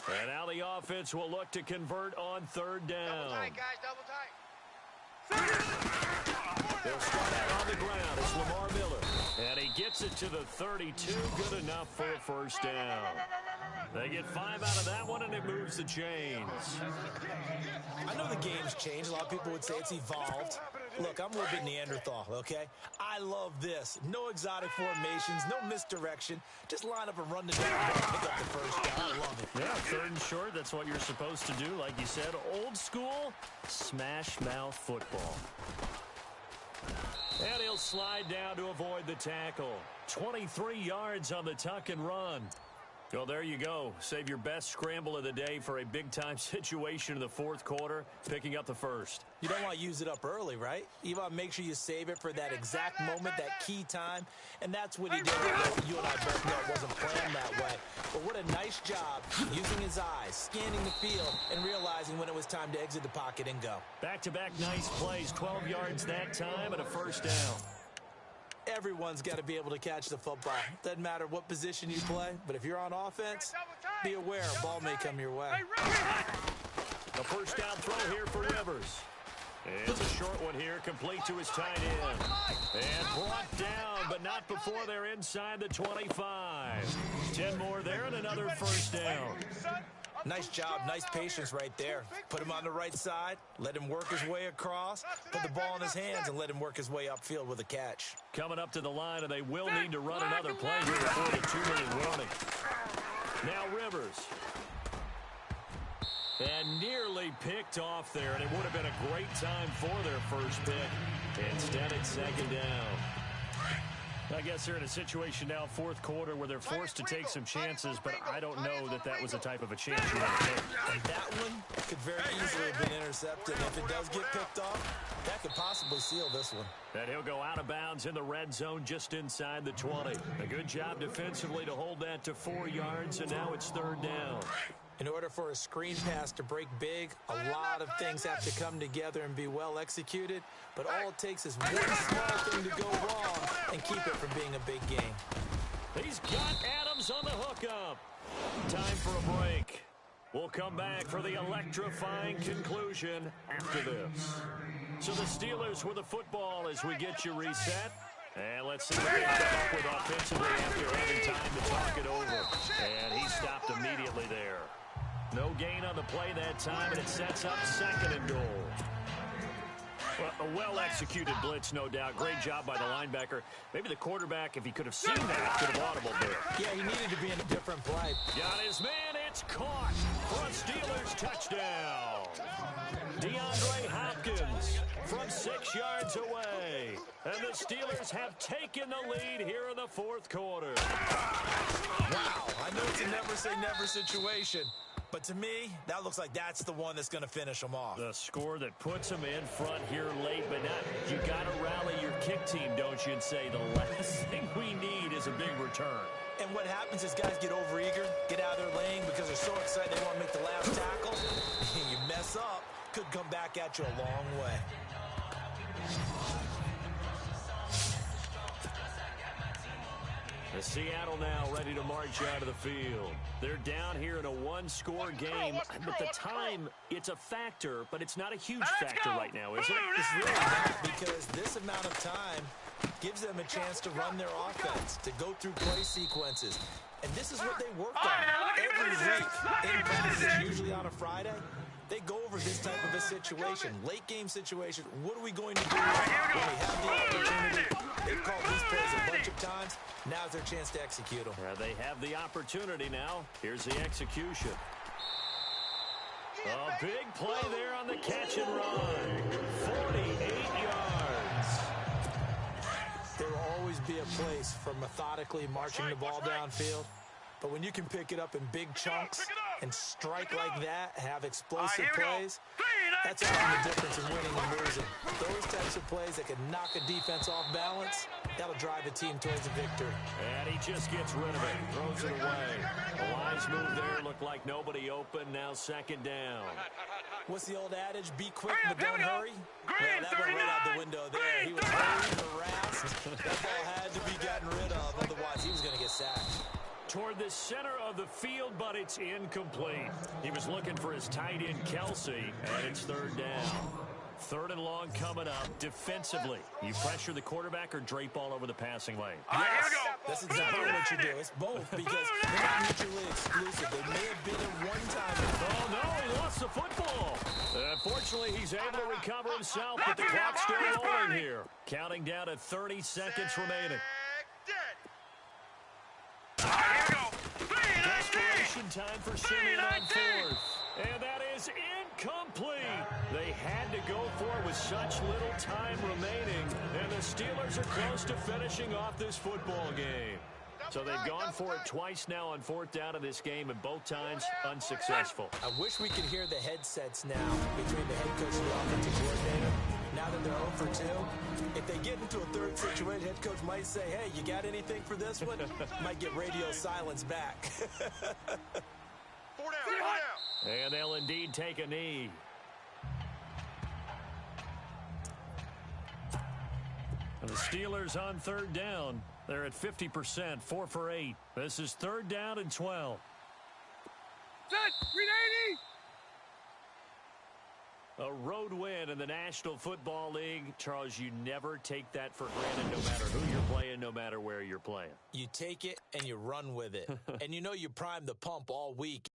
And now the offense will look to convert on third down. Double tight, guys, double tight. They'll start out on the ground. It's Lamar Miller. And he gets it to the 32. Good enough for a first down. They get 5 out of that one, and it moves the chains. I know the game's changed. A lot of people would say it's evolved. Look, I'm a little bit Neanderthal, okay? I love this. No exotic formations, no misdirection. Just line up and run the down and pick up the first down. I love it. Yeah, third and short, that's what you're supposed to do. Like you said, old school, smash mouth football. And he'll slide down to avoid the tackle. 23 yards on the tuck and run. Well, there you go. Save your best scramble of the day for a big-time situation in the fourth quarter, picking up the first. You don't want to use it up early, right? You want to make sure you save it for that exact moment, that key time, and that's what he did. You and I both know it wasn't planned that way. But what a nice job using his eyes, scanning the field, and realizing when it was time to exit the pocket and go. Back-to-back nice plays, 12 yards that time and a first down. Everyone's got to be able to catch the football. Doesn't matter what position you play, but if you're on offense, be aware a ball may come your way. A first down throw here for Rivers. It's a short one here, complete to his tight end. And brought down, but not before they're inside the 25. 10 more there and another first down. Nice job, nice patience right there. Put him on the right side, let him work his way across, put the ball in his hands, and let him work his way upfield with a catch. Coming up to the line, and they will need to run another play here before the 2-minute warning. Now Rivers. And nearly picked off there, and it would have been a great time for their first pick. Instead, it's second down. I guess they're in a situation now, fourth quarter, where they're forced to take some chances, but I don't know that that was the type of a chance you want to take. And that one could very easily have been intercepted. And if it does get picked off, that could possibly seal this one. And he'll go out of bounds in the red zone just inside the 20. A good job defensively to hold that to 4 yards, and now it's third down. In order for a screen pass to break big, a lot of things have to come together and be well executed, but all it takes is one small thing to go wrong and keep it from being a big game. He's got Adams on the hookup. Time for a break. We'll come back for the electrifying conclusion after this. So the Steelers with the football as we get you reset. And let's see what they come up with offensively after having time to talk it over. And he stopped immediately there. No gain on the play that time, and it sets up second and goal. Well, a well-executed blitz, no doubt. Great job by the linebacker. Maybe the quarterback, if he could have seen that, could have audibled there. Yeah, he needed to be in a different play. Got his man. It's caught for a Steelers touchdown. DeAndre Hopkins from 6 yards away. And the Steelers have taken the lead here in the fourth quarter. Wow, I know it's a never-say-never situation, But to me, that looks like that's the one that's going to finish them off. The score that puts them in front here late, but not. You got to rally your kick team, don't you, and say the last thing we need is a big return. And what happens is guys get overeager, get out of their lane because they're so excited they want to make the last tackle. You mess up, could come back at you a long way. Seattle now ready to march out of the field. They're down here in a one-score game, but the time, it's a factor, but it's not a huge factor right now, is it? It's really not, because this amount of time gives them a chance to run their offense, to go through play sequences. And this is what they work on every week in practice, usually on a Friday. They go over this type of a situation, late game situation. What are we going to do when we have the opportunity? They've called these plays a bunch of times. Now's their chance to execute them. They have the opportunity now. Here's the execution. A big play there on the catch and run. 48 yards. There will always be a place for methodically marching the ball downfield. But when you can pick it up in big chunks and strike like that, have explosive plays, that's often the difference in winning and losing. Those types of plays that can knock a defense off balance, that'll drive a team towards a victory. And he just gets rid of it, throws it away. A wise move there, looked like nobody open, now second down. What's the old adage? Be quick, but don't hurry? Well, that went right out the window there. He was hurried, harassed. That ball had to be gotten rid of, otherwise he was going to get sacked. Toward the center of the field, but it's incomplete. He was looking for his tight end, Kelsey, and it's third down. Third and long coming up. Defensively, you pressure the quarterback or drape all over the passing lane? Yes, that's exactly what you do. It's both, because they're not mutually exclusive. They may have been at one time. Oh, no, he lost the football. Fortunately, he's able to recover himself, but the clock's still rolling here. Counting down to 30 seconds remaining. Desperation time for Simeon on fourth. And that is incomplete. They had to go for it with such little time remaining. And the Steelers are close to finishing off this football game. So they've gone for it twice now on fourth down in this game, and both times unsuccessful. I wish we could hear the headsets now between the head coach and the offensive coordinator. Now that they're 0 for 2, if they get into a third situation, head coach might say, hey, you got anything for this one? Might get radio silence back. 4 down. And they'll indeed take a knee. And the Steelers on third down. They're at 50%, 4 for 8. This is third down and 12. Set, 380. A road win in the National Football League. Charles, you never take that for granted no matter who you're playing, no matter where you're playing. You take it and you run with it. And you know you primed the pump all week.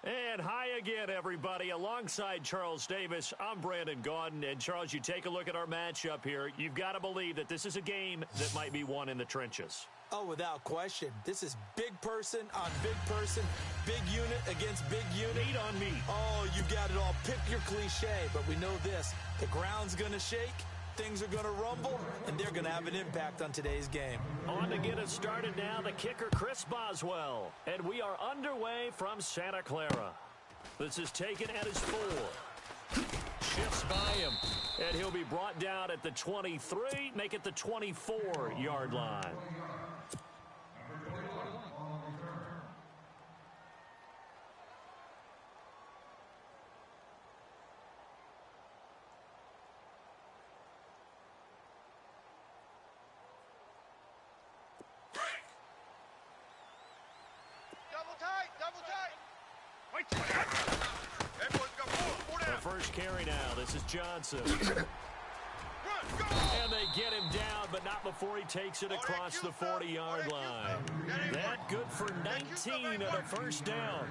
And hi again, everybody. Alongside Charles Davis, I'm Brandon Gaudin. And, Charles, you take a look at our matchup here. You've got to believe that this is a game that might be won in the trenches. Oh, without question. This is big person on big person, big unit against big unit. Meat on meat. Oh, you got it all. Pick your cliche, but we know this. The ground's going to shake, things are going to rumble, and they're going to have an impact on today's game. On to get us started now, the kicker, Chris Boswell. And we are underway from Santa Clara. This is taken at his 4. Shifts by him. And he'll be brought down at the 23, make it the 24-yard line. First carry now. This is Johnson. And they get him down, but not before he takes it across the 40-yard line. That good for 19 and a first down.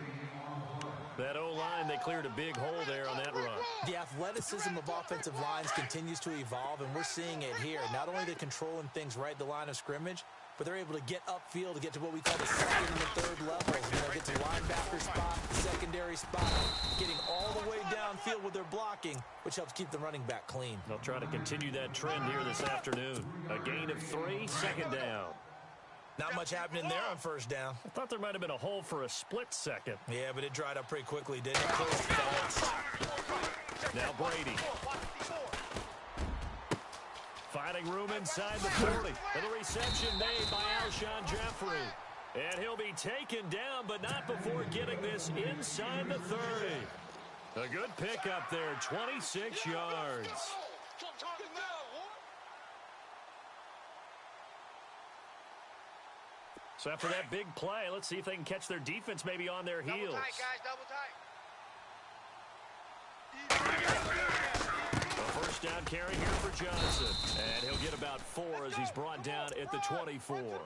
That O-line, they cleared a big hole there on that run. The athleticism of offensive lines continues to evolve, and we're seeing it here. Not only are they controlling things right at the line of scrimmage, but they're able to get upfield to get to what we call the second and the third levels. You know, get to linebacker spot, secondary spot, getting all the way downfield with their blocking, which helps keep the running back clean. They'll try to continue that trend here this afternoon. A gain of 3, second down. Not much happening there on first down. I thought there might have been a hole for a split second. Yeah, but it dried up pretty quickly, didn't it? Close to balance. Now Brady. Finding room inside the 40. And the reception made by Alshon Jeffrey. And he'll be taken down, but not before getting this inside the 30. A good pickup there, 26 yards. So after that big play, let's see if they can catch their defense maybe on their heels. Double tight, guys, double tight. A first down carry here for Johnson. And he'll get about 4 as he's brought down at the 24.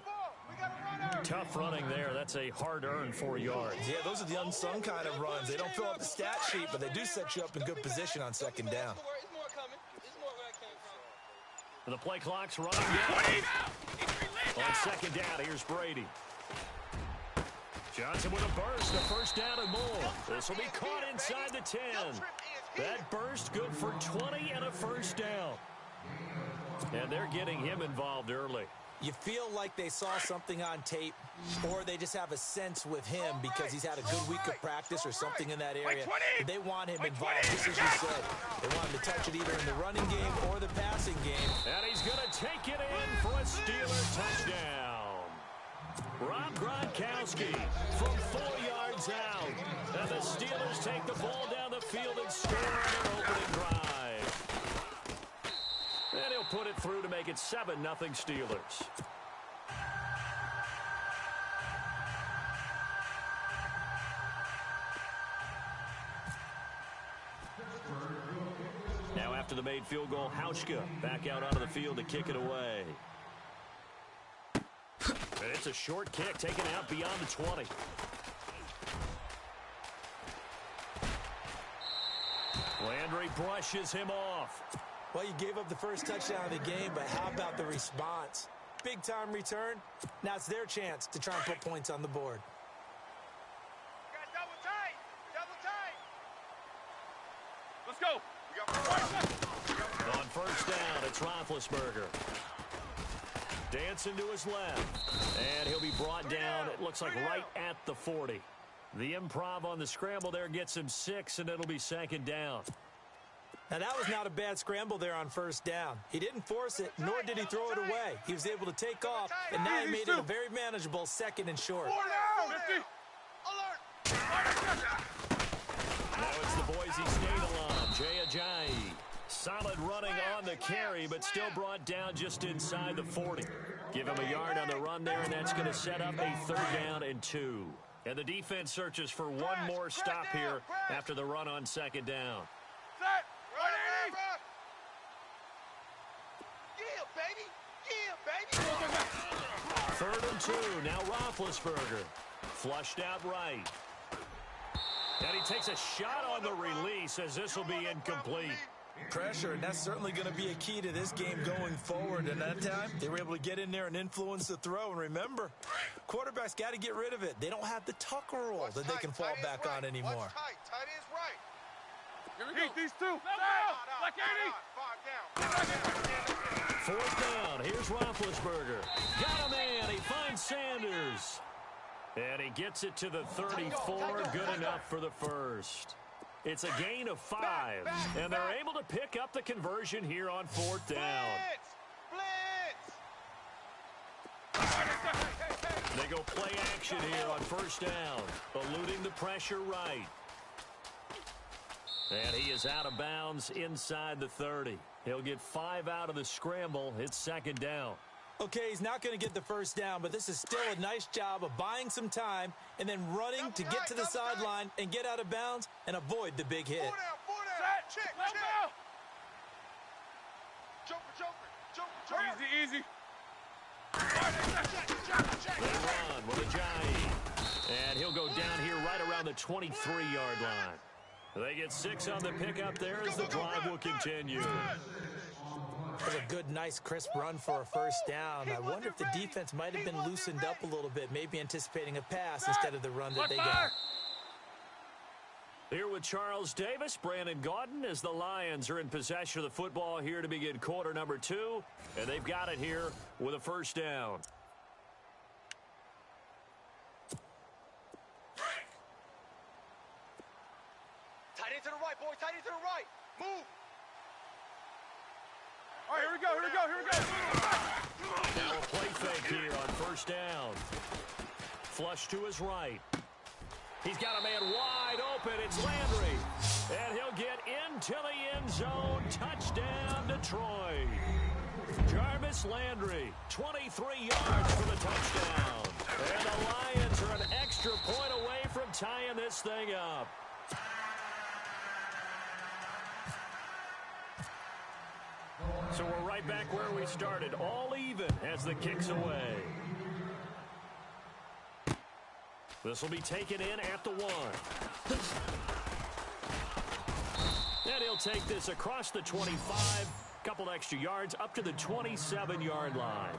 Tough running there. That's a hard-earned 4 yards. Yeah, those are the unsung kind of runs. They don't fill up the stat sheet, but they do set you up in good position on second down. The play clock's running down. On second down, here's Brady. Johnson with a burst, a first down and more. This will be caught inside the 10. That burst good for 20 and a first down. And they're getting him involved early. You feel like they saw something on tape, or they just have a sense with him because he's had a good week of practice or something in that area. They want him involved, just as you said. They want him to touch it either in the running game or the passing game. And he's going to take it in for a Steeler touchdown. Rob Gronkowski from 4 yards out. And the Steelers take the ball down the field and score on their opening drive. And he'll put it through to make it 7-0 Steelers. Now after the made field goal, Hauschka back out onto the field to kick it away. And it's a short kick taken out beyond the 20. Landry brushes him off. Well, you gave up the first touchdown of the game, but how about the response? Big-time return. Now it's their chance to try and put points on the board. Guys, double tight. Double tight. Let's go. On first down, it's Roethlisberger. Dancing to his left. And he'll be brought down, it looks like right at the 40. The improv on the scramble there gets him 6, and it'll be second down. Now, that was not a bad scramble there on first down. He didn't force it, nor did he throw it away. He was able to take off, and now he made it a very manageable second and short. Now it's the Boise State alum, Jay Ajayi. Solid running on the carry, but still brought down just inside the 40. Give him a yard on the run there, and that's going to set up a 3rd down and 2. And the defense searches for one more stop here after the run on second down. Set. Yeah, baby. 3rd and 2. Now Roethlisberger. Flushed out right. And he takes a shot on the release as this will be incomplete. Pressure, and that's certainly going to be a key to this game going forward. And that time, they were able to get in there and influence the throw. And remember, quarterbacks got to get rid of it. They don't have the tuck rule that they can fall back on anymore. Tight end's right. Here we go. These two. Like 80. Fourth down. Here's Roethlisberger. Got a man. He finds Sanders. And he gets it to the 34. Good enough for the first. It's a gain of 5. And they're able to pick up the conversion here on fourth down. They go play action here on first down. Eluding the pressure right. And he is out of bounds inside the 30. He'll get 5 out of the scramble. It's second down. Okay, he's not going to get the first down, but this is still a nice job of buying some time and then running to get to the sideline and get out of bounds and avoid the big hit. Check. Joker. Easy. They run with Ajayi. And he'll go down here right around the 23-yard line. They get 6 on the pickup there as the drive will continue. That was a good, nice, crisp run for a first down. I wonder if the defense might have been loosened up a little bit, maybe anticipating a pass instead of the run that they got. Here with Charles Davis, Brandon Gaudin, as the Lions are in possession of the football here to begin quarter number 2. And they've got it here with a first down. Tight end to the right, boy. Tight end to the right. Move. All right, here we go. Now a play fake here on first down. Flush to his right. He's got a man wide open. It's Landry. And he'll get into the end zone. Touchdown, Detroit. Jarvis Landry, 23 yards for the touchdown. And the Lions are an extra point away from tying this thing up. So we're right back where we started, all even as the kick's away. This will be taken in at the 1. And he'll take this across the 25, couple extra yards up to the 27-yard line.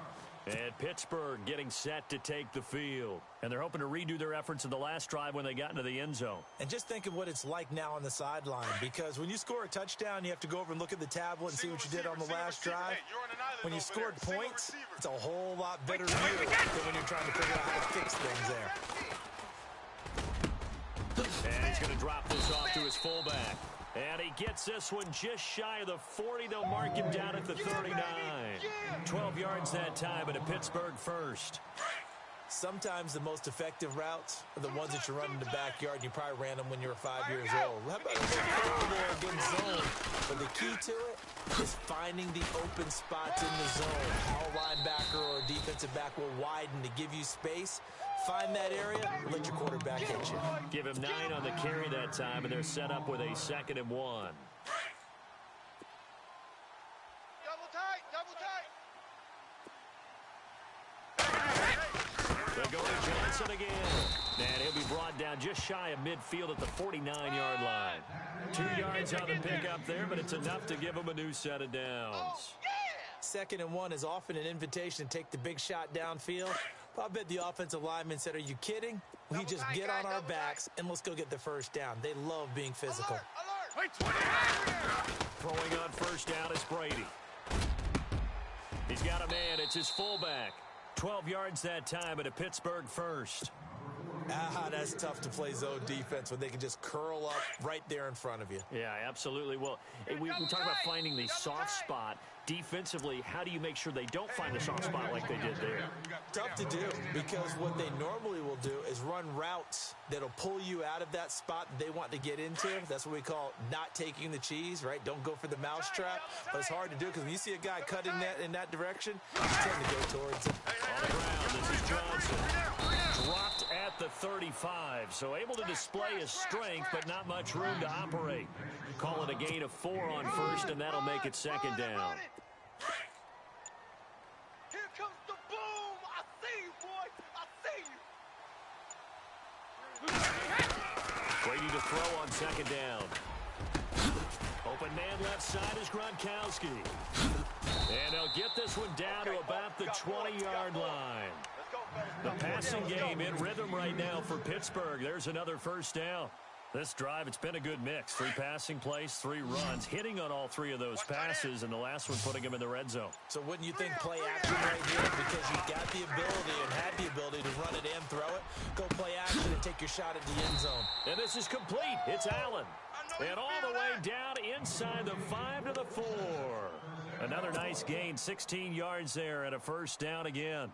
And Pittsburgh getting set to take the field. And they're hoping to redo their efforts in the last drive when they got into the end zone. And just think of what it's like now on the sideline, because when you score a touchdown, you have to go over and look at the tablet and see what you did on the last drive. When you scored points, it's a whole lot better view than when you're trying to figure out how to fix things there. And he's going to drop this off to his fullback. And he gets this one just shy of the 40. They'll mark him down at the 39. 12 yards that time, and a Pittsburgh first. Sometimes the most effective routes are the ones that you run in the backyard. You probably ran them when you were 5 years old. How about a good zone? But the key to it is finding the open spots in the zone. How a linebacker or a defensive back will widen to give you space. Find that area, let your quarterback hit you. Give him 9 on the carry that time, and they're set up with a 2nd and 1. They go to Johnson again. And he'll be brought down just shy of midfield at the 49-yard line. 2 yards on the pickup there, but it's enough to give him a new set of downs. 2nd and 1 is often an invitation to take the big shot downfield. I bet the offensive lineman said, are you kidding? We just get on our backs and let's go get the first down. They love being physical. Throwing on first down is Brady. He's got a man. It's his fullback. 12 yards that time at a Pittsburgh first. That's tough to play zone defense when they can just curl up right there in front of you. Yeah, absolutely. Well, we talk about finding the soft spot. Defensively, how do you make sure they don't find a soft spot like they did there? Tough to do, because what they normally will do is run routes that'll pull you out of that spot that they want to get into. That's what we call not taking the cheese, right? Don't go for the mousetrap. But it's hard to do because when you see a guy cutting that in that direction, you tend to go towards it. On the ground, this is Johnson. Dropped at the 35, so able to display his strength, but not much room to operate. Call it a gain of 4 on first, and that'll make it 2nd down. Here comes the boom. I see you, boy. I see you. Brady to throw on second down. Open man left side is Gronkowski. And they'll get this one down to about the 20-yard line. The passing game in rhythm right now for Pittsburgh. There's another first down. This drive, it's been a good mix. 3 passing plays, 3 runs, hitting on all 3 of those passes, and the last one putting him in the red zone. So wouldn't you think play action right here? Because you got the ability and had the ability to run it and throw it. Go play action and take your shot at the end zone. And this is complete. It's Allen. And all the way down inside the 5 to the 4. Another nice gain, 16 yards there and a first down again.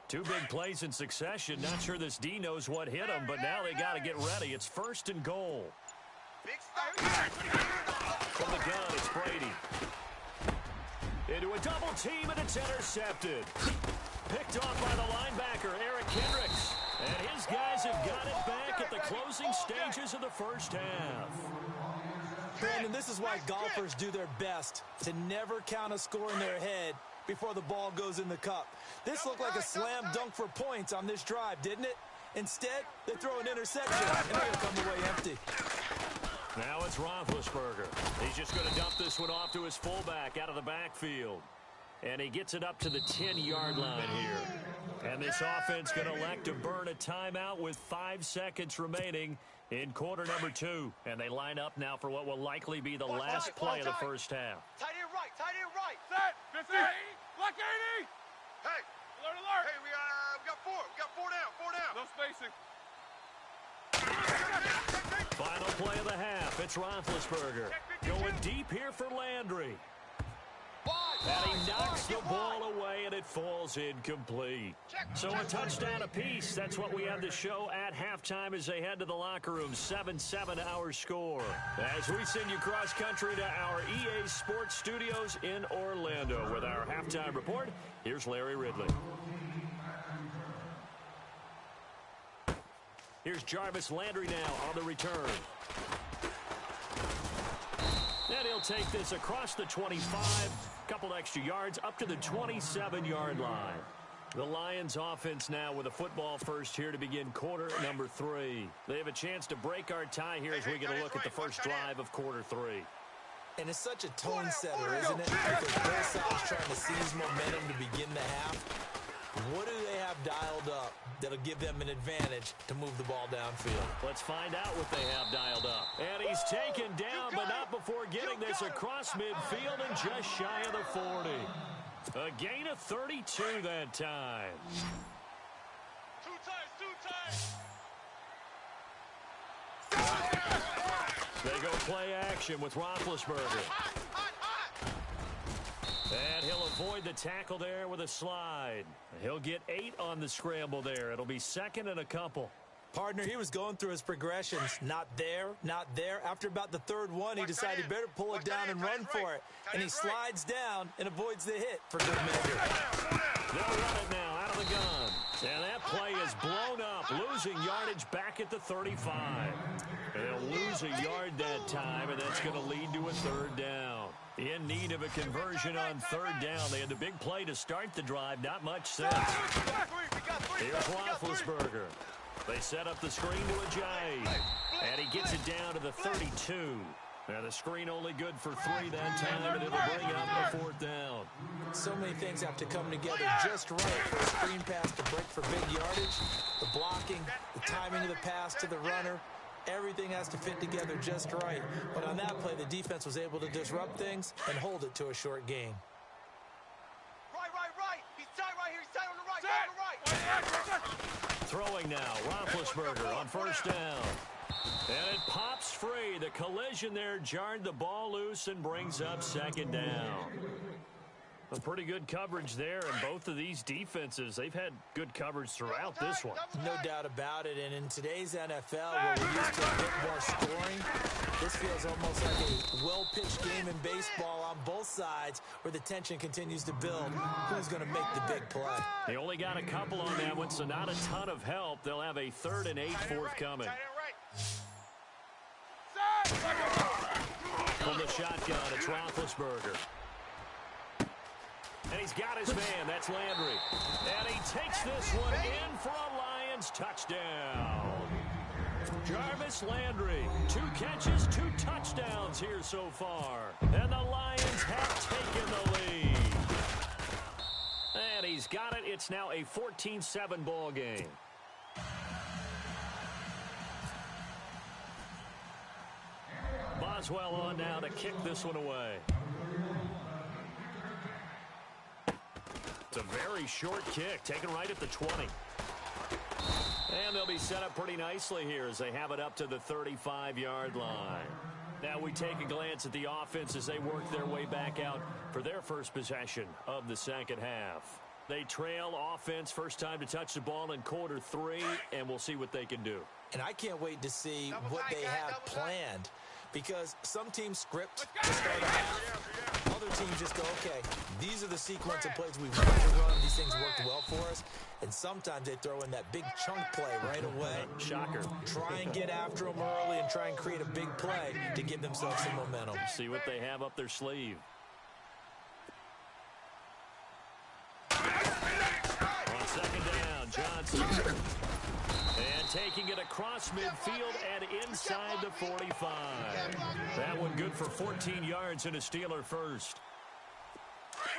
Two big plays in succession. Not sure this D knows what hit him, but now they got to get ready. It's 1st and goal. From the gun, it's Brady. Into a double team, and it's intercepted. Picked off by the linebacker, Eric Kendricks. And his guys have got it back at the closing stages of the first half. Brandon, this is why golfers do their best to never count a score in their head before the ball goes in the cup. This looked like a slam dunk for points on this drive, didn't it? Instead, they throw an interception, and they're going to come away empty. Now it's Roethlisberger. He's just going to dump this one off to his fullback out of the backfield. And he gets it up to the 10-yard line here. And this offense going to elect to burn a timeout with 5 seconds remaining in quarter number 2. And they line up now for what will likely be the last play of the first half. Tight end right, tight end right. Set, 50, block 80. Hey, Alert. hey, we got 4. We got 4 down. No spacing. Final play of the half. It's Roethlisberger. Going deep here for Landry. And he knocks the ball away, and it falls incomplete. So a touchdown apiece. That's what we have to show at halftime as they head to the locker room. 7-7 our score. As we send you cross-country to our EA Sports Studios in Orlando with our halftime report, here's Larry Ridley. Here's Jarvis Landry now on the return. And he'll take this across the 25, couple extra yards, up to the 27-yard line. The Lions offense now with a football first here to begin quarter number 3. They have a chance to break our tie here as we get a look at the first drive of quarter 3. And it's such a tone setter, isn't it? Because both sides trying to seize momentum to begin the half. What do they have dialed up that'll give them an advantage to move the ball downfield? Let's find out what they have dialed up. And he's taken down, but not before getting this across midfield and just shy of the 40. A gain of 32 that time. Two times. They go play action with Roethlisberger. And he'll avoid the tackle there with a slide. He'll get 8 on the scramble there. It'll be 2nd and a couple. Partner, he was going through his progressions. Not there, not there. After about the 3rd one, he decided he better pull it down and run for it. And he slides down and avoids the hit for good measure. They'll run it now out of the gun. And that play is blown up, losing yardage back at the 35. They'll lose a yard that time, and that's going to lead to a 3rd down. In need of a conversion on 3rd down. They had the big play to start the drive. Not much sense. Here's Roethlisberger. They set up the screen to Ajayi. And he gets it down to the 32. Now the screen only good for 3 that time, and it'll bring up the 4th down. So many things have to come together just right for a screen pass to break for big yardage. The blocking, the timing of the pass to the runner. Everything has to fit together just right. But on that play, the defense was able to disrupt things and hold it to a short gain. Right. He's tight right here. He's tight on the right. Throwing now, Roethlisberger on 1st down. And it pops free. The collision there jarred the ball loose and brings up 2nd down. A pretty good coverage there, and both of these defenses, they've had good coverage throughout this one. No doubt about it, and in today's NFL, where we're used to a bit more scoring, this feels almost like a well-pitched game in baseball on both sides, where the tension continues to build. Who's going to make the big play? They only got a couple on that one, so not a ton of help. They'll have a 3rd and 8 forthcoming. From the shotgun, it's Roethlisberger. And he's got his man. That's Landry. And he takes this one in for a Lions touchdown. Jarvis Landry, 2 catches, 2 touchdowns here so far. And the Lions have taken the lead. And he's got it. It's now a 14-7 ball game. Boswell on now to kick this one away. It's a very short kick, taken right at the 20. And they'll be set up pretty nicely here as they have it up to the 35-yard line. Now we take a glance at the offense as they work their way back out for their first possession of the second half. They trail offense, first time to touch the ball in quarter 3, and we'll see what they can do. And I can't wait to see what they have planned, because some teams script to start a half. Other teams just go, okay, these are the sequence of plays we want to run. These things worked well for us. And sometimes they throw in that big chunk play right away. Shocker. Try and get after them early and try and create a big play to give themselves some momentum. See what they have up their sleeve. On second down, Johnson. And taking it across midfield and inside the 45. That one good for 14 yards and a Steeler first.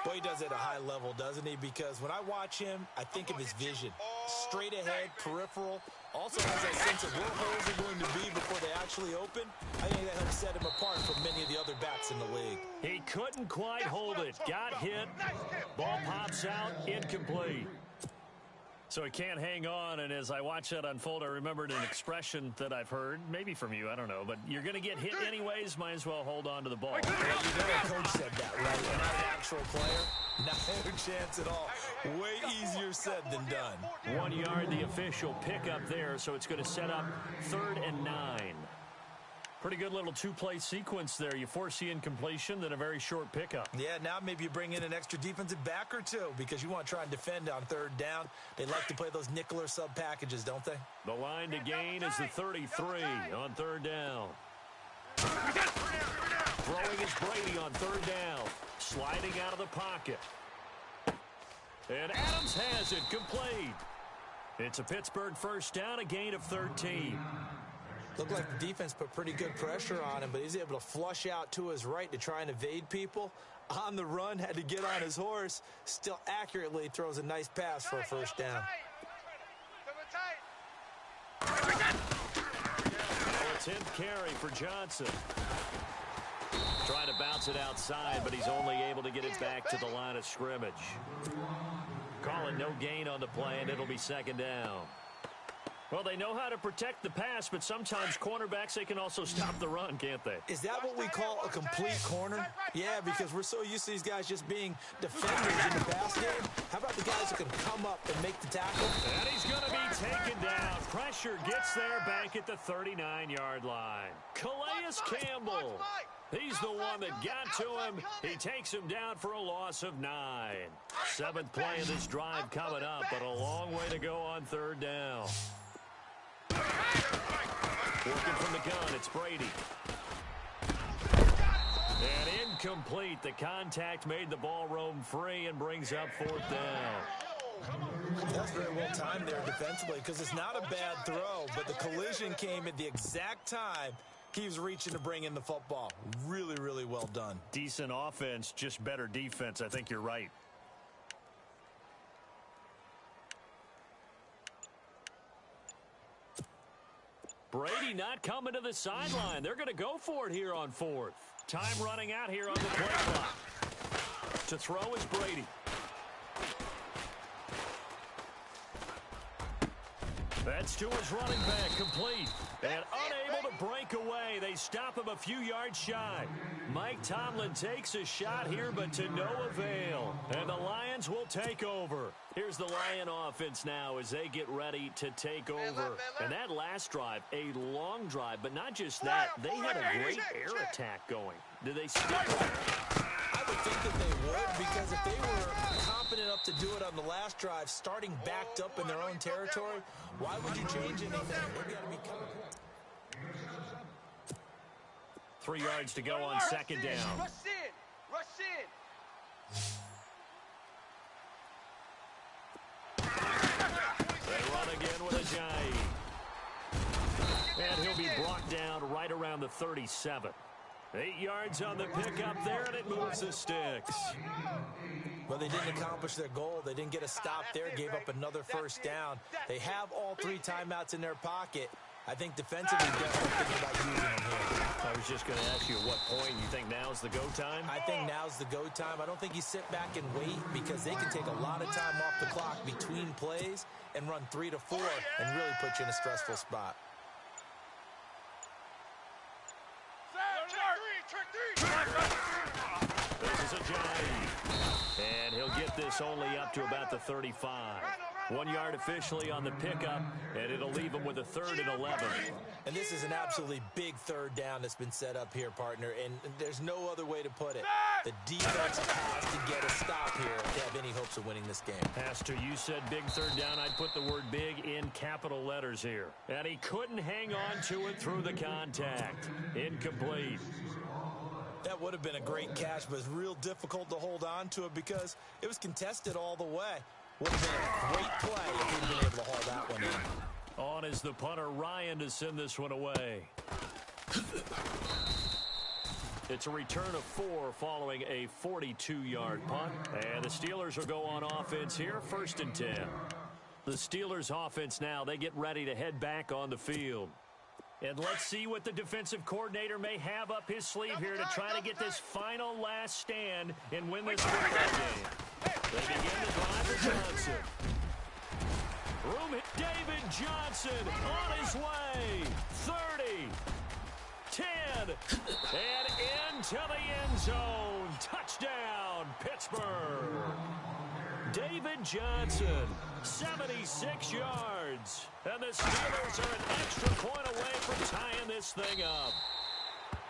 Boy, he does it at a high level, doesn't he? Because when I watch him, I think of his vision. Straight ahead, peripheral. Also has that sense of where holes are going to be before they actually open. I think that helps set him apart from many of the other backs in the league. He couldn't quite hold it. Got hit. Ball pops out. Incomplete. So he can't hang on, and as I watch that unfold, I remembered an expression that I've heard, maybe from you, I don't know, but you're going to get hit anyways, might as well hold on to the ball. Well, you know a coach said that, right? And not an actual player, not a chance at all. Way easier said than done. 1 yard, the official pickup there, so it's going to set up 3rd and 9. Pretty good little 2-play sequence there. You force the incompletion, then a very short pickup. Yeah, now maybe you bring in an extra defensive back or two because you want to try and defend on 3rd down. They like to play those nickel or sub packages, don't they? The line to gain is the 33 on 3rd down. Throwing is Brady on 3rd down. Sliding out of the pocket. And Adams has it complete. It's a Pittsburgh first down, a gain of 13. Looked like the defense put pretty good pressure on him, but he's able to flush out to his right to try and evade people. On the run, had to get on his horse. Still accurately throws a nice pass for a first down. A 10th carry for Johnson. Trying to bounce it outside, but he's only able to get it back to the line of scrimmage. Calling no gain on the play, and it'll be 2nd down. Well, they know how to protect the pass, but sometimes cornerbacks, they can also stop the run, can't they? Is that what we call a complete corner? Yeah, because we're so used to these guys just being defenders in the pass game. How about the guys who can come up and make the tackle? And he's going to be taken down. Pressure gets there back at the 39-yard line. Calais Campbell. He's the one that got to him. He takes him down for a loss of 9. 7th play of this drive coming up, but a long way to go on 3rd down. Working from the gun, it's Brady. And incomplete. The contact made the ball roam free and brings up 4th down. That's very well timed there defensively because it's not a bad throw, but the collision came at the exact time he was reaching to bring in the football. Really, really well done. Decent offense, just better defense. I think you're right. Brady not coming to the sideline. They're going to go for it here on 4th. Time running out here on the play clock. To throw is Brady. That's to his running back, complete. And unable to break away. They stop him a few yards shy. Mike Tomlin takes a shot here, but to no avail. And the Lions will take over. Here's the Lion offense now as they get ready to take over. And that last drive, a long drive, but not just that. They had a great air attack going. Do they stick with it? I would think that they would, because if they were confident enough to do it on the last drive, starting backed up in their own territory, why would you change anything? They've got to be coming. 3 yards to go on 2nd down. Rush in! Rush in! around the 37. 8 yards on the pickup there, and it moves the sticks. Well, they didn't accomplish their goal. They didn't get a stop there, gave up another first down. They have all 3 timeouts in their pocket. I think defensively, definitely thinking about using them here. I was just going to ask you at what point you think now's the go time? I think now's the go time. I don't think you sit back and wait because they can take a lot of time off the clock between plays and run 3 to 4 and really put you in a stressful spot. This is a Johnny. And he'll get this only up to about the 35. 1 yard officially on the pickup, and it'll leave him with a 3rd and 11. And this is an absolutely big 3rd down that's been set up here, partner, and there's no other way to put it. The defense has to get a stop here to have any hopes of winning this game. Pastor, you said big 3rd down. I'd put the word big in capital letters here. And he couldn't hang on to it through the contact. Incomplete. That would have been a great catch, but it's real difficult to hold on to it because it was contested all the way. Would have been a great play if he'd been able to haul that one in. On is the punter, Ryan, to send this one away. It's a return of 4 following a 42-yard punt. And the Steelers will go on offense here, 1st and 10. The Steelers offense now, they get ready to head back on the field. And let's see what the defensive coordinator may have up his sleeve here to try to get this final last stand and win this football game. They begin to drive with Johnson. Room hit. David Johnson on his way. 30. 10. And into the end zone. Touchdown, Pittsburgh. David Johnson, 76 yards. And the Steelers are an extra point away from tying this thing up.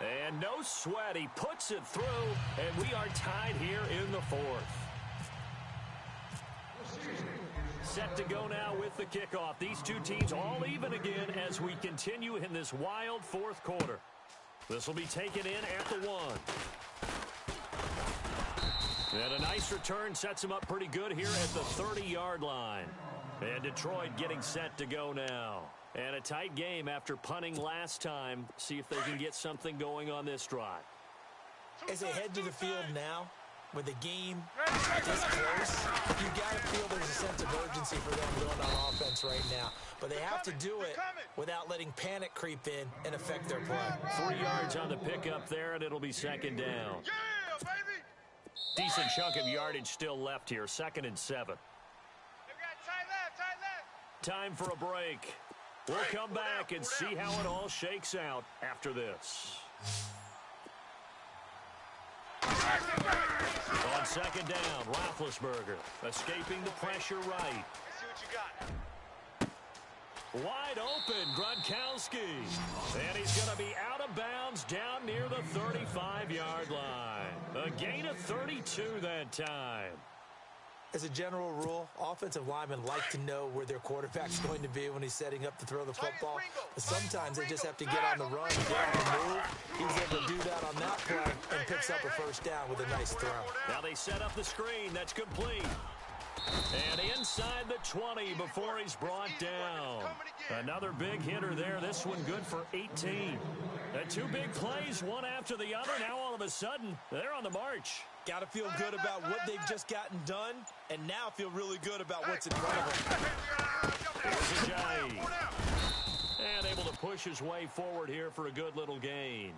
And no sweat, he puts it through, and we are tied here in the 4th. Set to go now with the kickoff. These two teams all even again as we continue in this wild 4th quarter. This will be taken in at the 1. And a nice return sets him up pretty good here at the 30-yard line. And Detroit getting set to go now. And a tight game after punting last time. See if they can get something going on this drive. As they head to the field now, with the game this close, you got to feel there's a sense of urgency for them going on offense right now. But they have to do it without letting panic creep in and affect their play. 3 yards on the pickup there, and it'll be 2nd down. Yeah, baby! Decent chunk of yardage still left here, 2nd and 7. Time for a break. We'll come back and see how it all shakes out after this. On 2nd down, Roethlisberger escaping the pressure right. See what you got. Wide open, Gronkowski. And he's going to be out of bounds down near the 35-yard line. A gain of 32 that time. As a general rule, offensive linemen like to know where their quarterback's going to be when he's setting up to throw the football. But sometimes they just have to get on the run, get on the move. He's able to do that on that play and picks up a 1st down with a nice throw. Now they set up the screen. That's complete. And inside the 20 before he's brought down. Another big hitter there. This one good for 18. And 2 big plays, one after the other. Now all of a sudden, they're on the march. Got to feel good about what they've just gotten done, and now feel really good about what's in front of them. Here's Ajayi. And able to push his way forward here for a good little gain.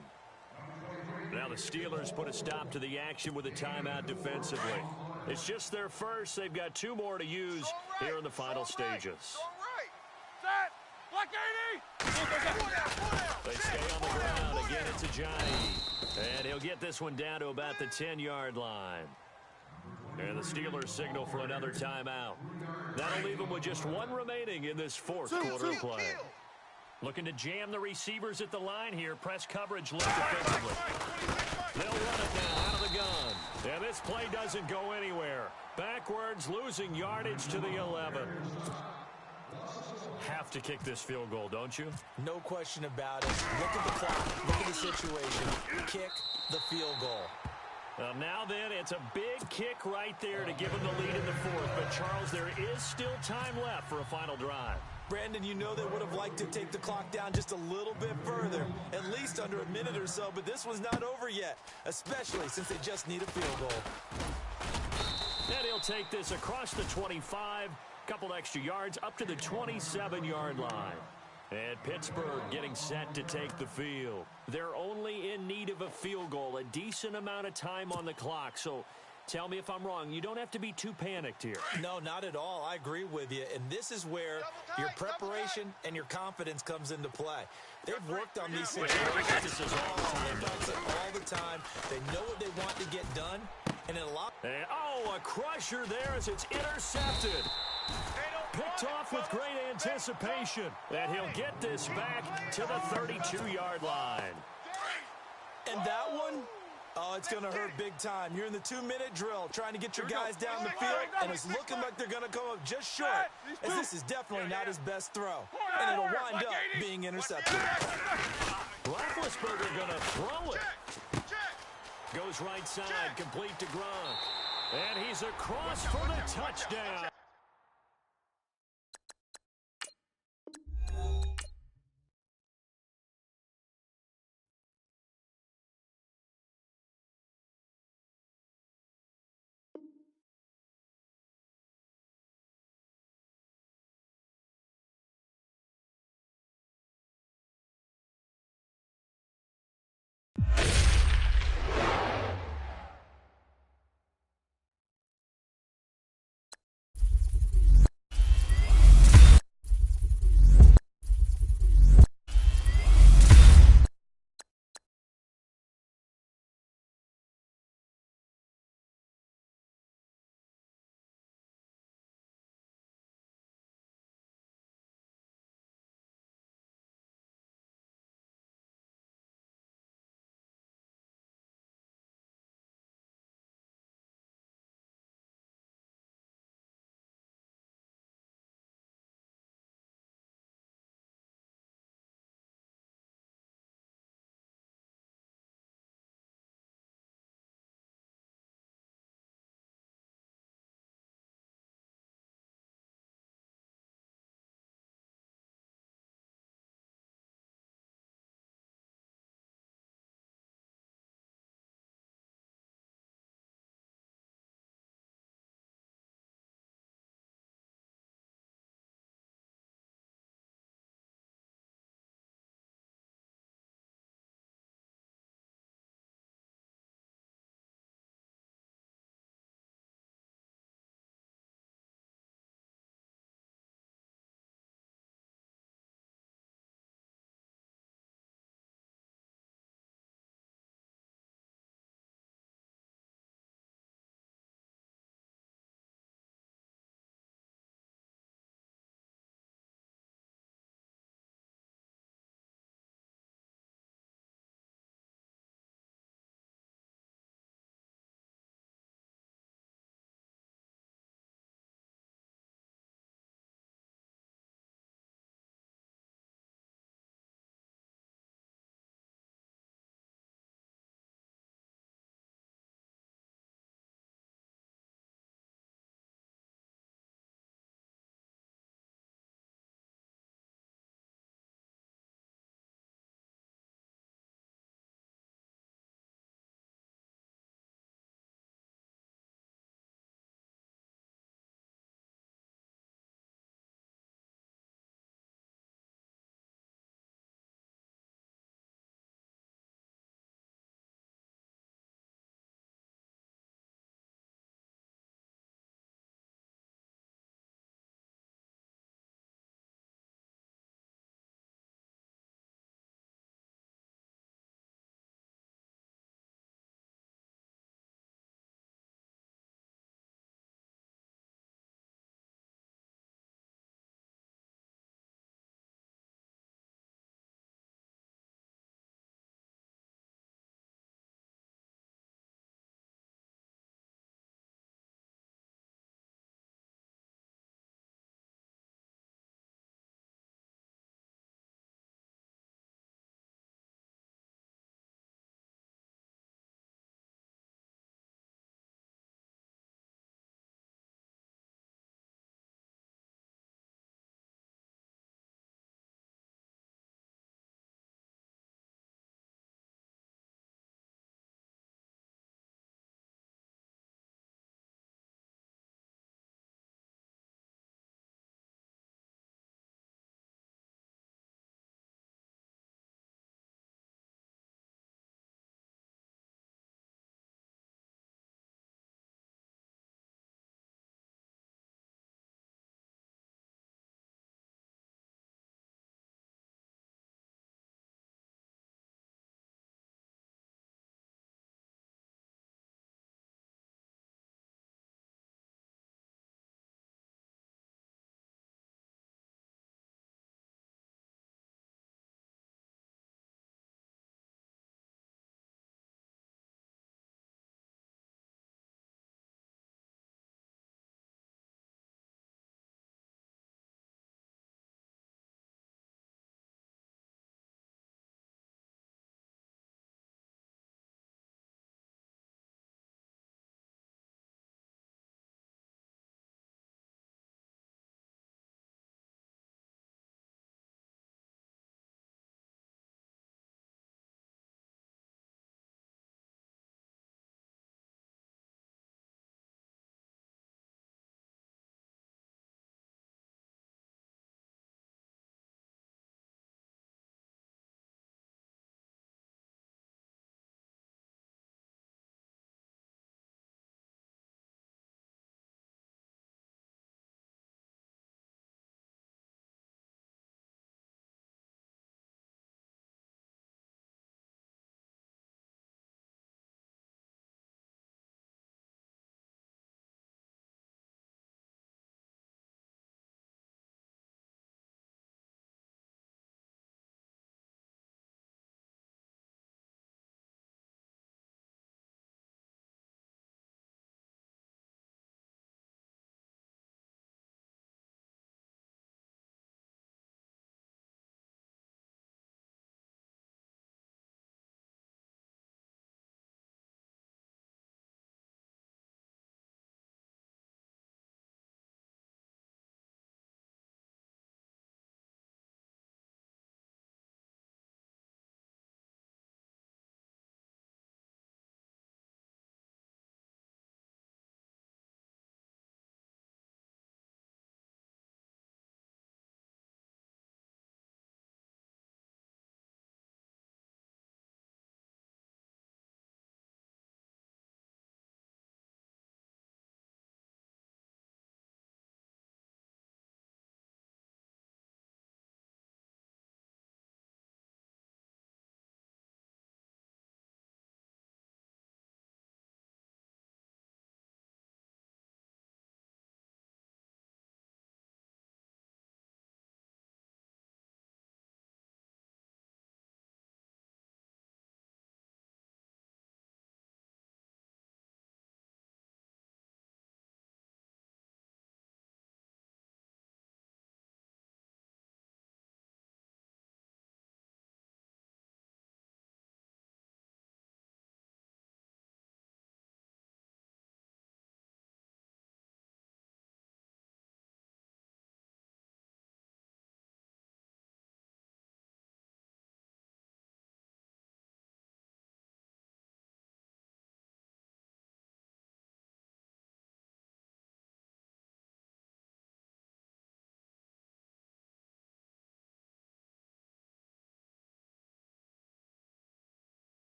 Now the Steelers put a stop to the action with a timeout defensively. It's just their first. They've got 2 more to use here in the final stages. Set! Black 80! They stay on the ground. Again, it's Ajayi. And he'll get this one down to about the 10-yard line. And the Steelers signal for another timeout. That'll leave them with just 1 remaining in this 4th quarter play. Looking to jam the receivers at the line here. Press coverage left defensively. They'll run it now out of the gun. And this play doesn't go anywhere. Backwards, losing yardage to the 11. Have to kick this field goal, don't you? No question about it. Look at the clock. Look at the situation. Kick the field goal. Now then, it's a big kick right there to give them the lead in the 4th. But, Charles, there is still time left for a final drive. Brandon, you know they would have liked to take the clock down just a little bit further, at least under a minute or so, but this one's not over yet, especially since they just need a field goal. And he'll take this across the 25, couple extra yards up to the 27-yard line. And Pittsburgh getting set to take the field. They're only in need of a field goal, a decent amount of time on the clock. So tell me if I'm wrong. You don't have to be too panicked here. No, not at all. I agree with you. And this is where your preparation and your confidence comes into play. They've worked on these situations all the time. They know what they want to get done. And in a lot. And, a crusher there as it's intercepted. Picked off with great anticipation. And he'll get this back to the 32-yard line. And that one, it's going to hurt big time. You're in the 2-minute drill trying to get your guys down the field, and it's looking like they're going to come up just short, as this is definitely not his best throw. And it'll wind up being intercepted. Roethlisberger going to throw it. Goes right side, complete to Gronk. And he's across for the touchdown.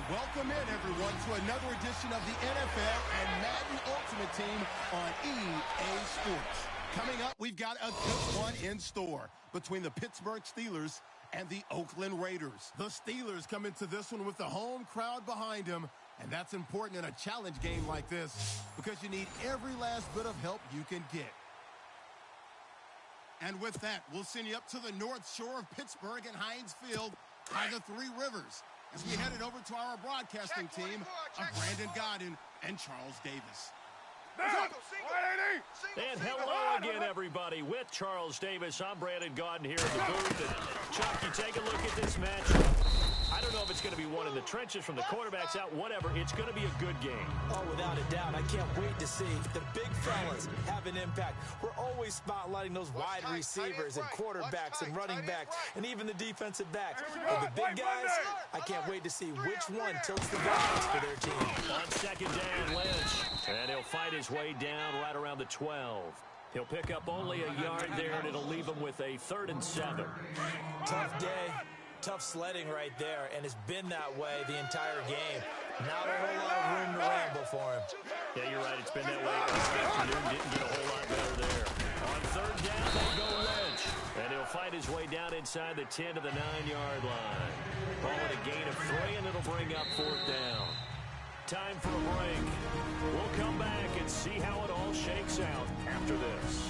welcome in, everyone, to another edition of the NFL and Madden Ultimate Team on EA Sports. Coming up, we've got a good one in store between the Pittsburgh Steelers and the Oakland Raiders. The Steelers come into this one with the home crowd behind them, and that's important in a challenge game like this because you need every last bit of help you can get. And with that, we'll send you up to the north shore of Pittsburgh and Heinz Field by the Three Rivers as we headed over to our broadcasting team of Brandon Godden and Charles Davis. And hello again, everybody. With Charles Davis, I'm Brandon Godden here in the booth. And Chuck, you take a look at this matchup. I don't know if it's going to be one in the trenches from the quarterbacks out, whatever. It's going to be a good game. Oh, without a doubt. I can't wait to see the big fellas have an impact. We're always spotlighting those wide receivers and quarterbacks and running backs and even the defensive backs. But the big guys, I can't wait to see which one tilts the balance for their team. On second down, Lynch. And he'll fight his way down right around the 12. He'll pick up only a yard there, and it'll leave him with a 3rd and 7. Tough day. Tough sledding right there, and it's been that way the entire game. Not a whole lot of room to ramble for him. Yeah, you're right. It's been that way this afternoon. Didn't get a whole lot better there. On 3rd down, they go Lynch. And he'll fight his way down inside the 10 to the 9-yard line. Ball at a gain of 3, and it'll bring up 4th down. Time for a break. We'll come back and see how it all shakes out after this.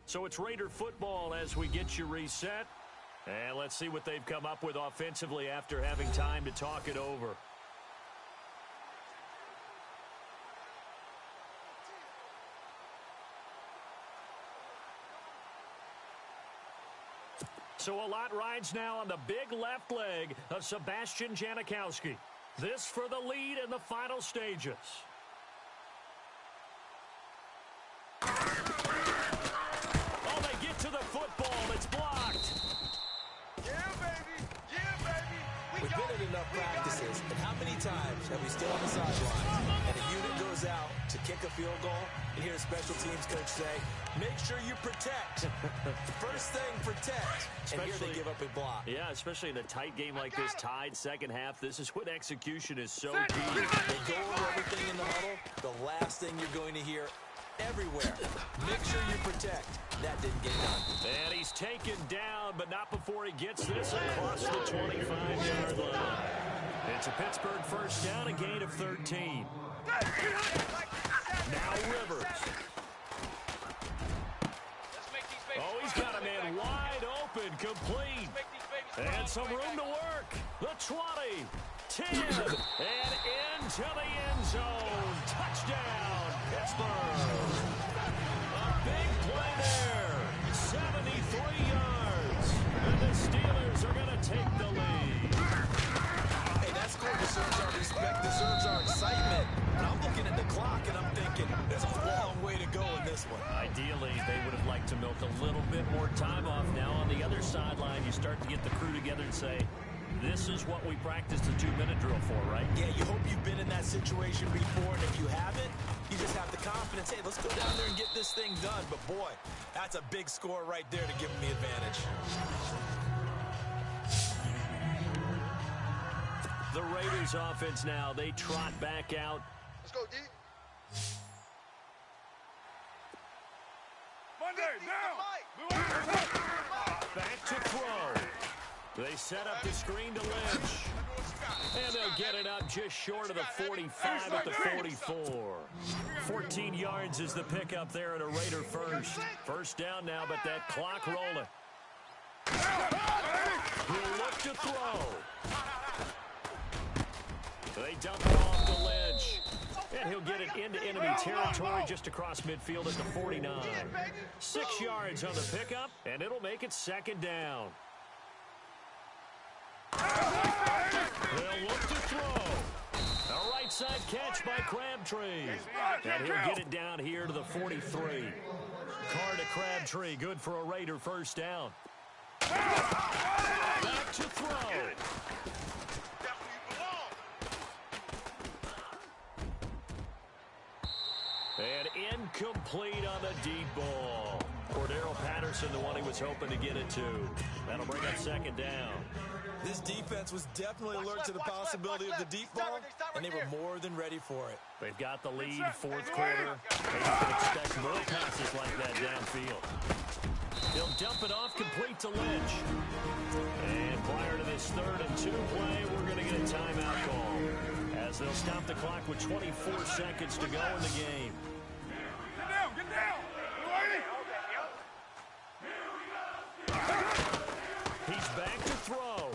So it's Raider football as we get you reset. And let's see what they've come up with offensively after having time to talk it over. So a lot rides now on the big left leg of Sebastian Janikowski. This for the lead in the final stages. Oh, they get to the football. It's blocked. Yeah, baby. Yeah, baby. We've been in enough practices, and how many times have we stood on the sidelines and a unit goes out to kick a field goal and hear a special teams coach say, make sure you protect. First thing, protect. And here they give up a block. Yeah, especially in a tight game like this, tied second half. This is when execution is so key. They go over everything in the huddle. The last thing you're going to hear everywhere, make sure you protect. That didn't get done. And he's taken down, but not before he gets this across the 25-yard line. It's a Pittsburgh first down, a gain of 13. Now Rivers. Oh, he's got a man wide open, complete. And some room to work. The 20, 10, and into the end zone. Touchdown, Pittsburgh. A big play there. 73 yards. And the Steelers are going to take the lead. Hey, that score deserves our respect, deserves our excitement. And I'm looking at the clock, and I'm thinking, there's a long way to go in this one. Ideally, they would have liked to milk a little bit more time off. Now on the other sideline, you start to get the crew together and say, this is what we practiced the 2-minute drill for, right? Yeah, you hope you've been in that situation before, and if you haven't, you just have the confidence, hey, let's go down there and get this thing done. But boy, that's a big score right there to give them the advantage. The Raiders offense now, they trot back out. Let's go, D. Monday, now. Back to throw. They set up the screen to Lynch. And they'll get it up just short of the 45 at the 44. 14 yards is the pickup there at a Raider first. First down now, but that clock rolling. He'll look to throw. They dump it off to Lynch. And he'll get it into enemy territory just across midfield at the 49. 6 yards on the pickup, and it'll make it second down. They'll look to throw. A right side catch by Crabtree. And he'll get it down here to the 43. Carr to Crabtree, good for a Raider first down. Back to throw. And incomplete on the deep ball. Cordero Patterson, the one he was hoping to get it to. That'll bring up second down. This defense was definitely alert to the possibility of the deep ball, and they were more than ready for it. They've got the lead, fourth quarter. They can expect more passes like that downfield. He'll dump it off complete to Lynch. And prior to this 3rd and 2 play, we're going to get a timeout call, as they'll stop the clock with 24 seconds to go in the game. Get down, get down. He's back to throw.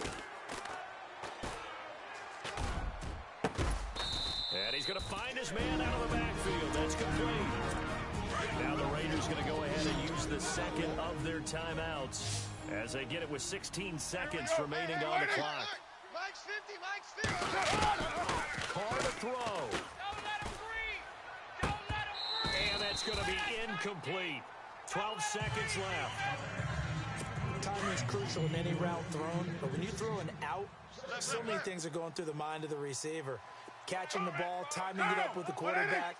And he's going to find his man out of the backfield. That's complete. Now the Raiders going to go ahead and use the second of their timeouts as they get it with 16 seconds remaining on the clock. Mike's 50, Mike's 50. Carr to throw. Don't let him breathe. Don't let him breathe. And that's going to be incomplete. 12 seconds left. Timing is crucial in any route thrown, but when you throw an out, so many things are going through the mind of the receiver. Catching the ball, timing it up with the quarterback.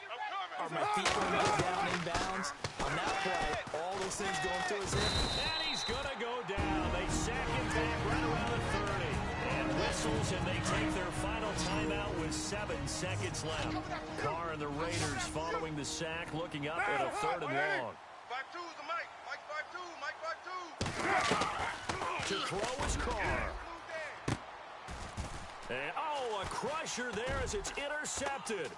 Are my feet going to go down in bounds? On that play, all those things going through his head. And he's going to go down. They sack him back right around the 30. And whistles, and they take their final timeout with 7 seconds left. Carr and the Raiders following the sack, looking up at a 3rd and long. 5-2 is the Mike. Mike 5-2. Mike 5-2. To throw is Carr. And, oh, a crusher there as it's intercepted.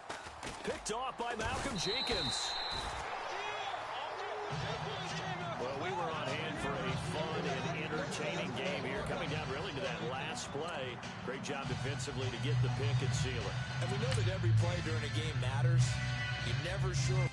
Picked off by Malcolm Jenkins. Well, we were on hand for a fun and entertaining game here. Coming down really to that last play. Great job defensively to get the pick and seal it. And we know that every play during a game matters. You're never sure.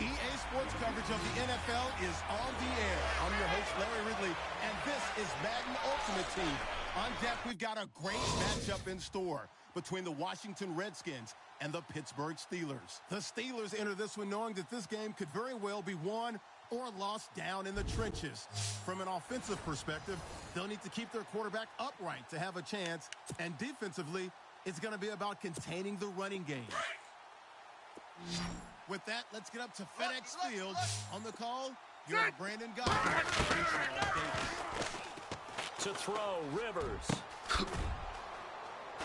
EA Sports coverage of the NFL is on the air. I'm your host, Larry Ridley, and this is Madden Ultimate Team. On deck, we've got a great matchup in store between the Washington Redskins and the Pittsburgh Steelers. The Steelers enter this one knowing that this game could very well be won or lost down in the trenches. From an offensive perspective, they'll need to keep their quarterback upright to have a chance, and defensively, it's going to be about containing the running game. With that, let's get up to FedEx Field. On the call, your Brandon Goff. To throw, Rivers.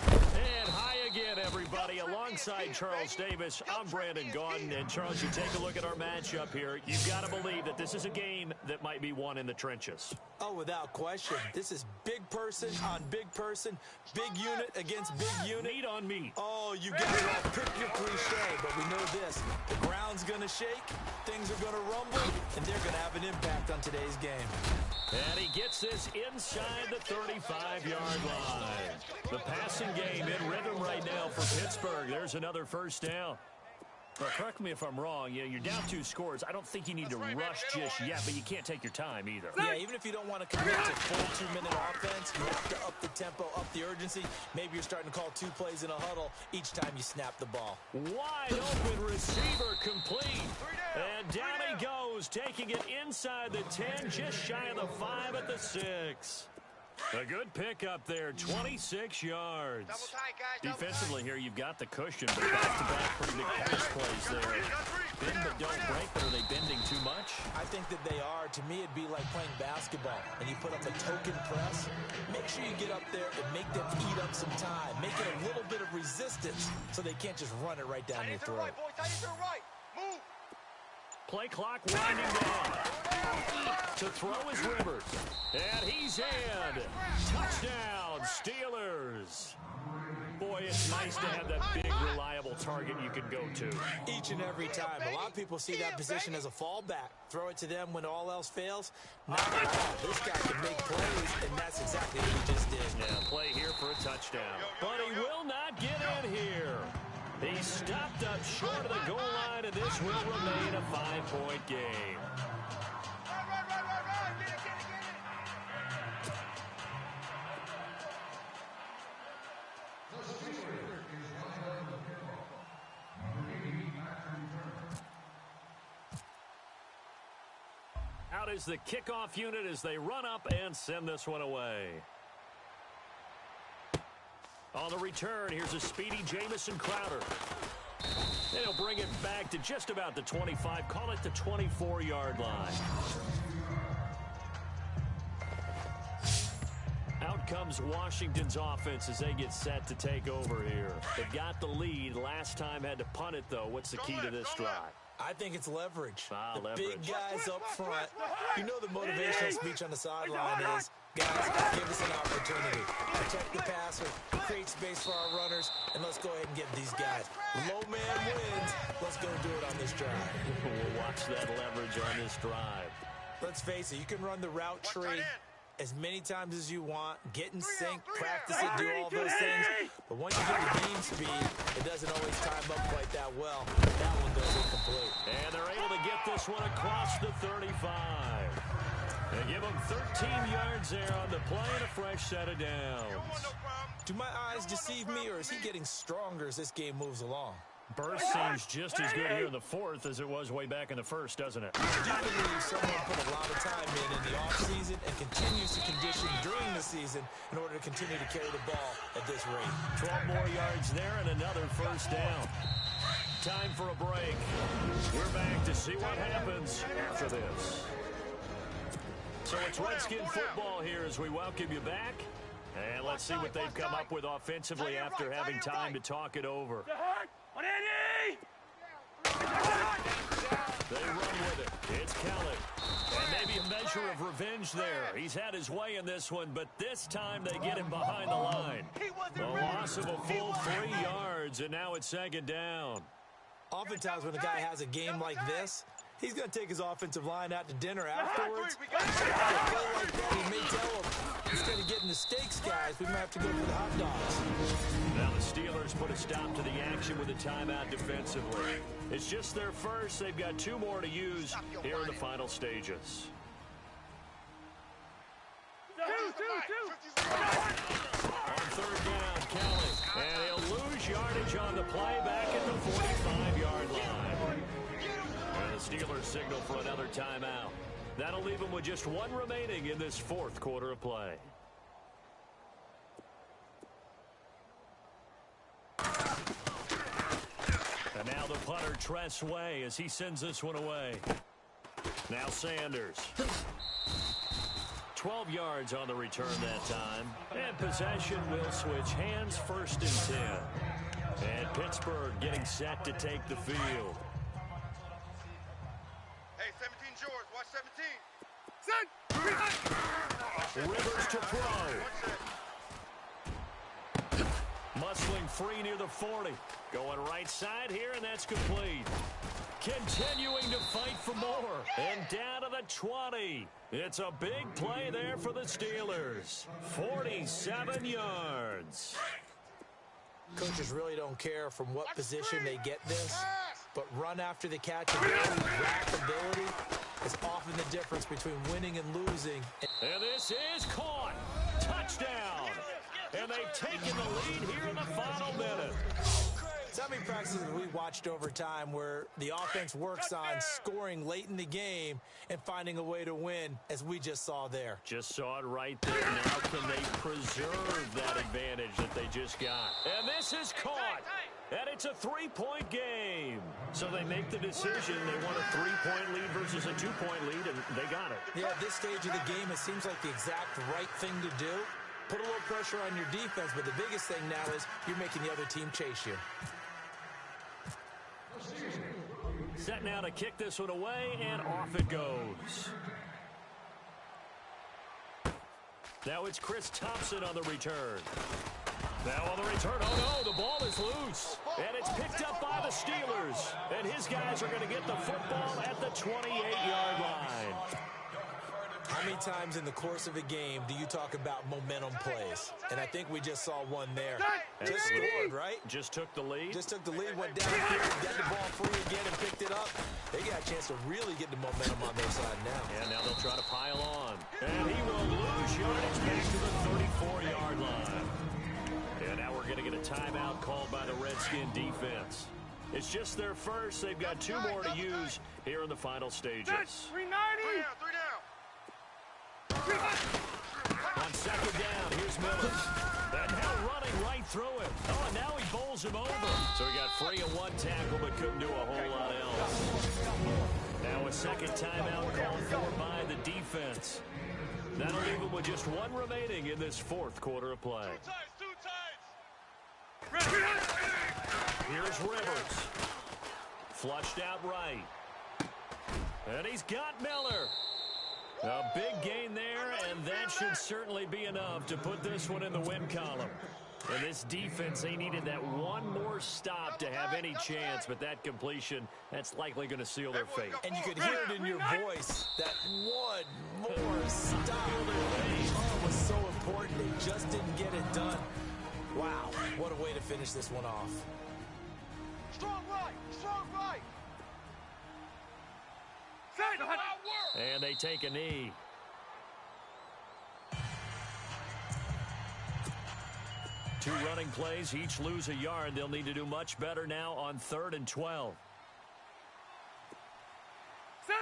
And high again, everybody. Alongside Charles Davis, I'm Brandon Gaudin. And, Charles, you take a look at our matchup here. You've got to believe that this is a game that might be won in the trenches. Oh, without question. This is big person on big person, big unit against big unit. Meat on meat. Oh, you got it all. Pick your cliche, but we know this. The ground's going to shake, things are going to rumble, and they're going to have an impact on today's game. And he gets this inside the 35-yard line. The passing game in rhythm right now for Pittsburgh. There's another first down. Well, correct me if I'm wrong. You're down 2 scores. I don't think you need to rush just yet, but you can't take your time either. Yeah, even if you don't want to commit to full 2-minute offense, you have to up the tempo, up the urgency. Maybe you're starting to call 2 plays in a huddle each time you snap the ball. Wide open receiver complete. And down he goes, taking it inside the 10, just shy of the 5 at the 6. A good pickup there, 26 yards. Defensively here, you've got the cushion, but back-to-back pretty big pass plays there. Bend but don't break, but are they bending too much? I think that they are. To me, it'd be like playing basketball, and you put up a token press. Make sure you get up there and make them eat up some time. Make it a little bit of resistance so they can't just run it right down your throat. Play clock winding down. To throw is Rivers. And he's in. Touchdown, Steelers. Boy, it's nice to have that big, reliable target you can go to. Each and every time. A lot of people see that position as a fallback. Throw it to them when all else fails. Not at all. This guy can make plays, and that's exactly what he just did. Yeah, play here for a touchdown. But he will not get in here. He stopped up short of the goal line, and this will remain a 5-point game. Out is the kickoff unit as they run up and send this one away. On the return, here's a speedy Jamison Crowder. And he'll bring it back to just about the 25, call it the 24-yard line. Out comes Washington's offense as they get set to take over here. They've got the lead. Last time had to punt it, though. What's the key to this drive? I think it's leverage. The leverage. Big guys up front. You know the motivational speech on the sideline is, guys, give us an opportunity. Protect the passer, create space for our runners, and let's go ahead and get these guys. Low man wins. Let's go do it on this drive. We'll watch that leverage on this drive. Let's face it, you can run the route tree as many times as you want, get in sync, practice it, do all those things. But once you get the game speed, it doesn't always time up quite that well. That one goes incomplete. And they're able to get this one across the 35. They give them 13 yards there on the play and a fresh set of downs. Do my eyes deceive me, or is he getting stronger as this game moves along? Burst seems just as good here in the fourth as it was way back in the first, doesn't it? I do believe someone put a lot of time in the offseason and continues to condition during the season in order to continue to carry the ball at this rate. 12 more yards there and another first down. Time for a break. We're back to see what happens after this. So it's Redskin football here as we welcome you back. And let's see what they've come up with offensively after having time to talk it over. They run with it. It's Kelly. And maybe a measure of revenge there. He's had his way in this one, but this time they get him behind the line. A loss of a full 3 yards, and now it's second down. Oftentimes when a guy has a game like this, he's going to take his offensive line out to dinner afterwards. Like that, he may tell him, instead of getting the steaks, guys, we might have to go for the hot dogs. Now the Steelers put a stop to the action with a timeout defensively. It's just their first. They've got 2 more to use here in the final stages. On third down, Kelly. And he'll lose yardage on the play back at the 45-yard line. And the Steelers signal for another timeout. That'll leave them with just 1 remaining in this fourth quarter of play. And now the punter Tress Way as he sends this one away. Now Sanders. 12 yards on the return that time. And possession will switch hands, 1st and 10. And Pittsburgh getting set to take the field. Hey, 17's yours. Watch 17. Set. Rivers to throw. Muscling free near the 40. Going right side here, and that's complete. Continuing to fight for more. And down to the 20. It's a big play there for the Steelers. 47 yards. Coaches really don't care from what position they get this, but run after the catch and rack ability is often the difference between winning and losing. And this is caught. Touchdown. And they've taken the lead here in the final minute. So many practices we watched over time where the offense works on scoring late in the game and finding a way to win, as we just saw there. Just saw it right there. Now can they preserve that advantage that they just got? And this is caught. And it's a 3-point game. So they make the decision. They want a 3-point lead versus a 2-point lead, and they got it. Yeah, at this stage of the game, it seems like the exact right thing to do. Put a little pressure on your defense, but the biggest thing now is you're making the other team chase you. Set now to kick this one away, and off it goes. Now it's Chris Thompson on the return. Now on the return, oh no, the ball is loose. And it's picked up by the Steelers. And his guys are going to get the football at the 28-yard line. How many times in the course of a game do you talk about momentum plays? And I think we just saw one there. Just scored, right? Just took the lead. Just took the lead, went downfield, got the ball free again and picked it up. They got a chance to really get the momentum on their side now. And now they'll try to pile on. And he will lose yardage back to the 34-yard line. And now we're going to get a timeout called by the Redskin defense. It's just their first. They've got 2 more to use here in the final stages. 390. 3 down. On second down, here's Miller. And now running right through it. Oh, and now he bowls him over. So he got free of 1 tackle, but couldn't do a whole lot else. Now a second timeout called for by the defense. That'll leave him with just 1 remaining in this 4th quarter of play. Here's Rivers. Flushed out right. And he's got Miller. A big gain there, and that should certainly be enough to put this one in the win column. And this defense, they needed that 1 more stop to have any chance, but that completion, that's likely going to seal their fate. And you could hear it in your voice, that 1 more stop. Oh, it was so important. They just didn't get it done. Wow, what a way to finish this one off. Strong right, strong right. And they take a knee. Two running plays, each lose a yard. They'll need to do much better now on 3rd and 12. Set.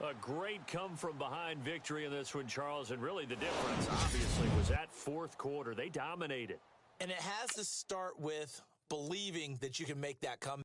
380. A great come-from-behind victory in this one, Charles, and really the difference, obviously, was that 4th quarter. They dominated. And it has to start with believing that you can make that comeback.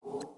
You